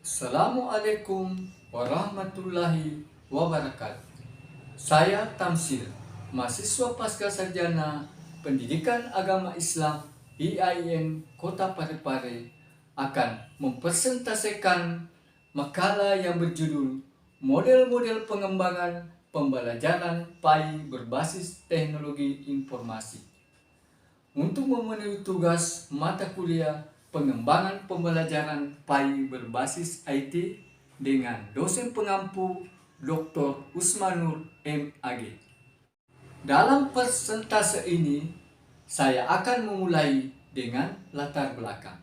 Assalamualaikum warahmatullahi wabarakatuh. Saya Tamsil, mahasiswa pasca sarjana Pendidikan Agama Islam IAIN Kota Parepare, akan mempresentasikan makalah yang berjudul Model-model pengembangan pembelajaran PAI berbasis teknologi informasi. Untuk memenuhi tugas mata kuliah pengembangan pembelajaran PAI berbasis IT dengan dosen pengampu Dr. Usmanur MAG. Dalam persentase ini, saya akan memulai dengan latar belakang.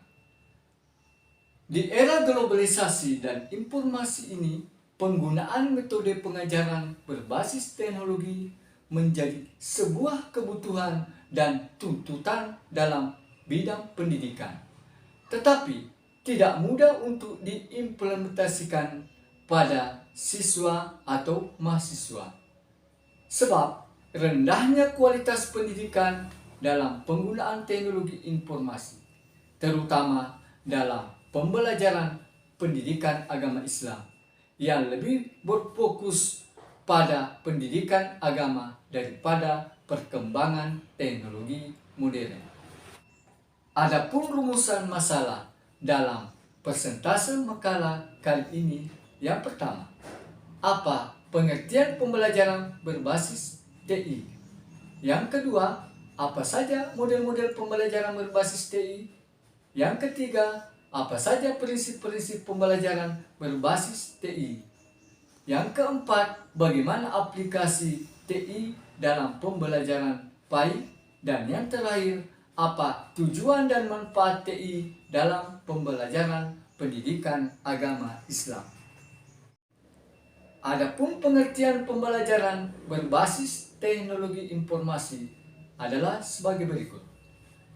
Di era globalisasi dan informasi ini, penggunaan metode pengajaran berbasis teknologi menjadi sebuah kebutuhan dan tuntutan dalam bidang pendidikan. Tetapi tidak mudah untuk diimplementasikan pada siswa atau mahasiswa. Sebab rendahnya kualitas pendidikan dalam penggunaan teknologi informasi, terutama dalam pembelajaran pendidikan agama Islam yang lebih berfokus pada pendidikan agama daripada perkembangan teknologi modern. Adapun rumusan masalah dalam persentase makalah kali ini, yang pertama, apa pengertian pembelajaran berbasis TI? Yang kedua, apa saja model-model pembelajaran berbasis TI? Yang ketiga, apa saja prinsip-prinsip pembelajaran berbasis TI? Yang keempat, bagaimana aplikasi TI dalam pembelajaran PAI? Dan yang terakhir, apa tujuan dan manfaat TI dalam pembelajaran pendidikan agama Islam? Adapun pengertian pembelajaran berbasis teknologi informasi adalah sebagai berikut.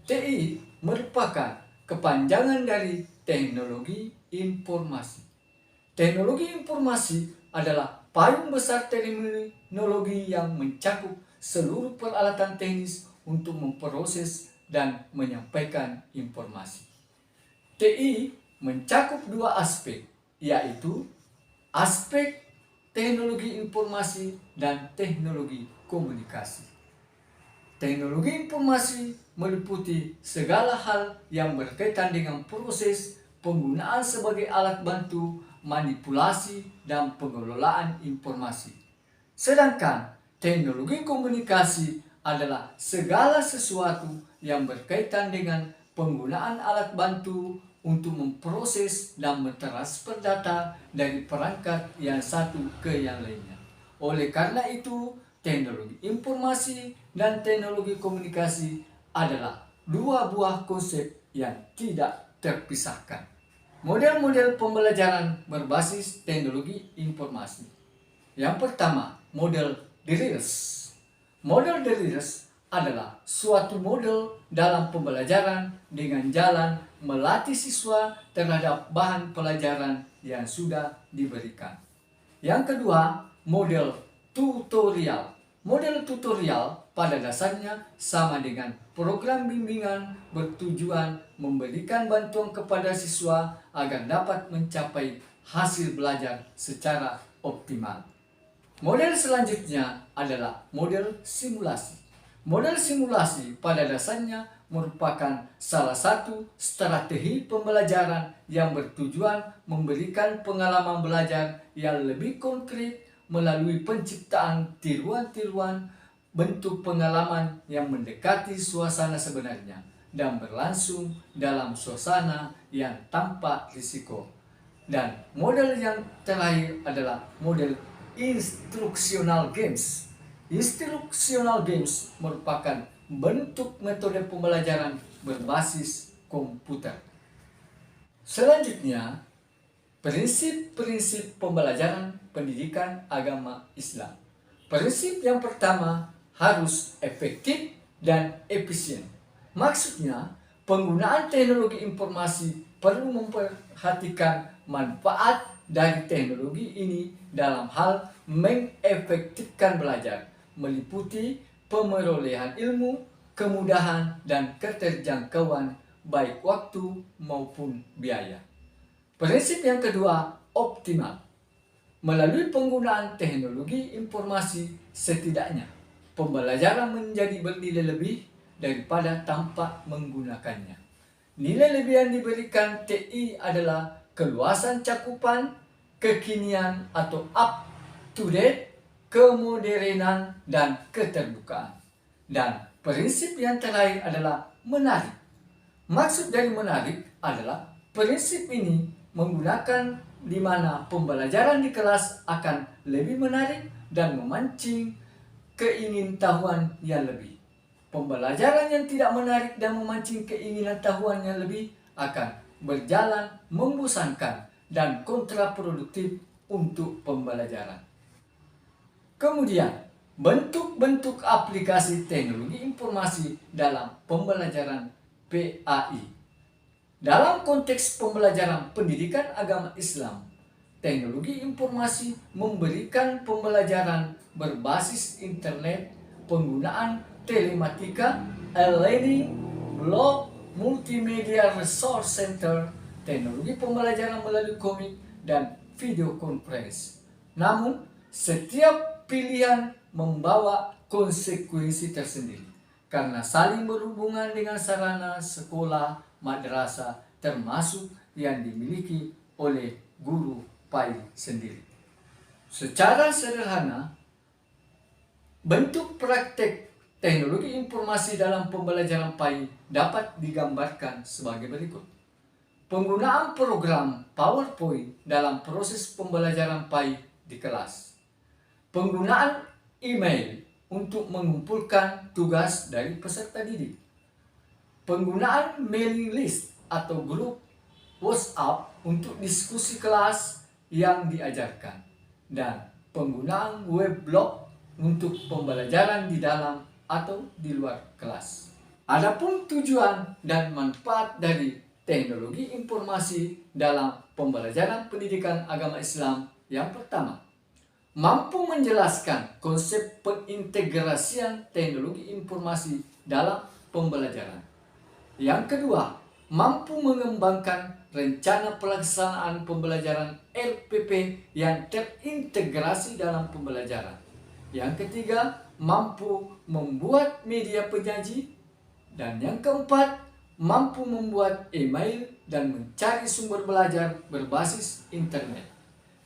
TI merupakan kepanjangan dari teknologi informasi. Teknologi informasi adalah payung besar teknologi yang mencakup seluruh peralatan teknis untuk memproses dan menyampaikan informasi. TI mencakup dua aspek, yaitu aspek teknologi informasi dan teknologi komunikasi. Teknologi informasi meliputi segala hal yang berkaitan dengan proses penggunaan sebagai alat bantu, manipulasi, dan pengelolaan informasi. Sedangkan teknologi komunikasi adalah segala sesuatu yang berkaitan dengan penggunaan alat bantu untuk memproses dan mentransfer data dari perangkat yang satu ke yang lainnya. Oleh karena itu, teknologi informasi dan teknologi komunikasi adalah dua buah konsep yang tidak terpisahkan. Model-model pembelajaran berbasis teknologi informasi. Yang pertama, model DRILS. Model DRILS adalah suatu model dalam pembelajaran dengan jalan melatih siswa terhadap bahan pelajaran yang sudah diberikan. Yang kedua, model tutorial. Model tutorial pada dasarnya sama dengan program bimbingan bertujuan memberikan bantuan kepada siswa agar dapat mencapai hasil belajar secara optimal. Model selanjutnya adalah model simulasi. Model simulasi pada dasarnya merupakan salah satu strategi pembelajaran yang bertujuan memberikan pengalaman belajar yang lebih konkret melalui penciptaan tiruan-tiruan bentuk pengalaman yang mendekati suasana sebenarnya dan berlangsung dalam suasana yang tanpa risiko. Dan model yang terakhir adalah model instructional games. Instructional games merupakan bentuk metode pembelajaran berbasis komputer. Selanjutnya, prinsip-prinsip pembelajaran pendidikan agama Islam. Prinsip yang pertama harus efektif dan efisien. Maksudnya, penggunaan teknologi informasi perlu memperhatikan manfaat dari teknologi ini dalam hal mengefektifkan belajar, meliputi pemerolehan ilmu, kemudahan dan keterjangkauan baik waktu maupun biaya. Prinsip yang kedua, optimal. Melalui penggunaan teknologi informasi, setidaknya pembelajaran menjadi bernilai lebih daripada tanpa menggunakannya. Nilai lebih yang diberikan TI adalah keluasan cakupan, kekinian atau up to date, kemodernan, dan keterbukaan. Dan prinsip yang terakhir adalah menarik. Maksud dari menarik adalah prinsip ini menggunakan di mana pembelajaran di kelas akan lebih menarik dan memancing keingintahuan yang lebih. Pembelajaran yang tidak menarik dan memancing keinginan tahuan yang lebih akan berjalan membosankan dan kontraproduktif untuk pembelajaran. Kemudian, bentuk-bentuk aplikasi teknologi informasi dalam pembelajaran PAI. Dalam konteks pembelajaran pendidikan agama Islam, teknologi informasi memberikan pembelajaran berbasis internet, penggunaan telematika, e-learning, blog, multimedia resource center, teknologi pembelajaran melalui komik, dan video conference. Namun, setiap pilihan membawa konsekuensi tersendiri karena saling berhubungan dengan sarana sekolah, madrasah, termasuk yang dimiliki oleh guru PAI sendiri. Secara sederhana, bentuk praktek teknologi informasi dalam pembelajaran PAI dapat digambarkan sebagai berikut. Penggunaan program PowerPoint dalam proses pembelajaran PAI di kelas. Penggunaan email untuk mengumpulkan tugas dari peserta didik. Penggunaan mailing list atau grup WhatsApp untuk diskusi kelas yang diajarkan. Dan penggunaan web blog untuk pembelajaran di dalam atau di luar kelas. Adapun tujuan dan manfaat dari teknologi informasi dalam pembelajaran pendidikan agama Islam yang pertama, mampu menjelaskan konsep pengintegrasian teknologi informasi dalam pembelajaran. Yang kedua, mampu mengembangkan rencana pelaksanaan pembelajaran LPP yang terintegrasi dalam pembelajaran. Yang ketiga, mampu membuat media penyaji. Dan yang keempat, mampu membuat email dan mencari sumber belajar berbasis internet.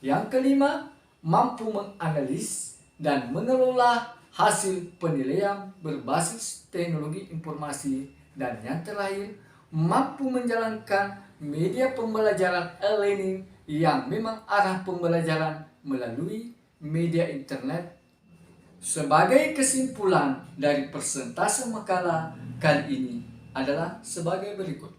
Yang kelima, mampu menganalisis dan mengelola hasil penilaian berbasis teknologi informasi. Dan yang terakhir, mampu menjalankan media pembelajaran e-learning yang memang arah pembelajaran melalui media internet. Sebagai kesimpulan dari persentase makalah kali ini adalah sebagai berikut.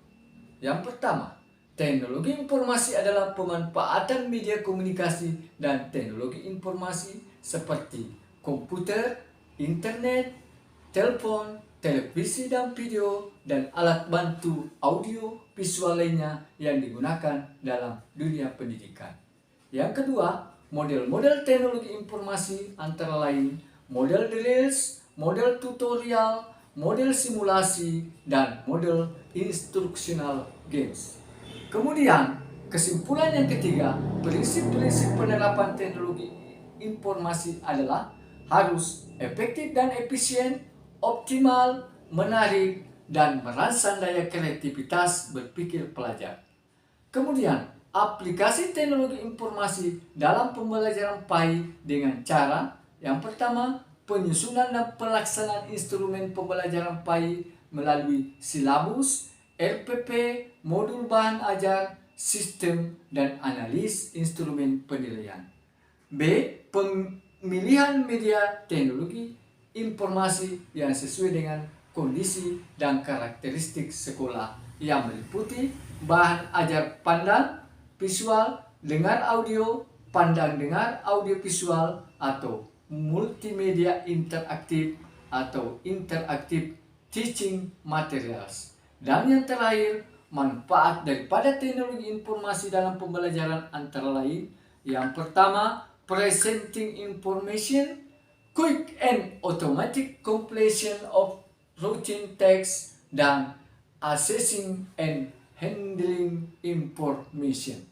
Yang pertama, teknologi informasi adalah pemanfaatan media komunikasi dan teknologi informasi seperti komputer, internet, telepon, televisi dan video, dan alat bantu audio visual lainnya yang digunakan dalam dunia pendidikan. Yang kedua, model-model teknologi informasi antara lain model drills, model tutorial, model simulasi, dan model instructional games. Kemudian, kesimpulan yang ketiga, prinsip-prinsip penerapan teknologi informasi adalah harus efektif dan efisien, optimal, menarik, dan merangsang daya kreativitas berpikir pelajar. Kemudian, aplikasi teknologi informasi dalam pembelajaran PAI dengan cara yang pertama, penyusunan dan pelaksanaan instrumen pembelajaran PAI melalui silabus, RPP, modul bahan ajar, sistem, dan analis instrumen penilaian. B. Pemilihan media teknologi informasi yang sesuai dengan kondisi dan karakteristik sekolah yang meliputi bahan ajar pandang, visual, dengar audio, pandang dengar audio visual, atau multimedia interaktif atau interactive teaching materials. Dan yang terakhir, manfaat daripada teknologi informasi dalam pembelajaran antara lain. Yang pertama, presenting information, quick and automatic completion of routine tasks, dan assessing and handling information.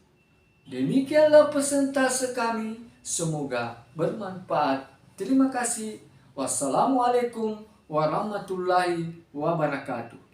Demikianlah persentase kami. Semoga bermanfaat. Terima kasih. Wassalamualaikum warahmatullahi wabarakatuh.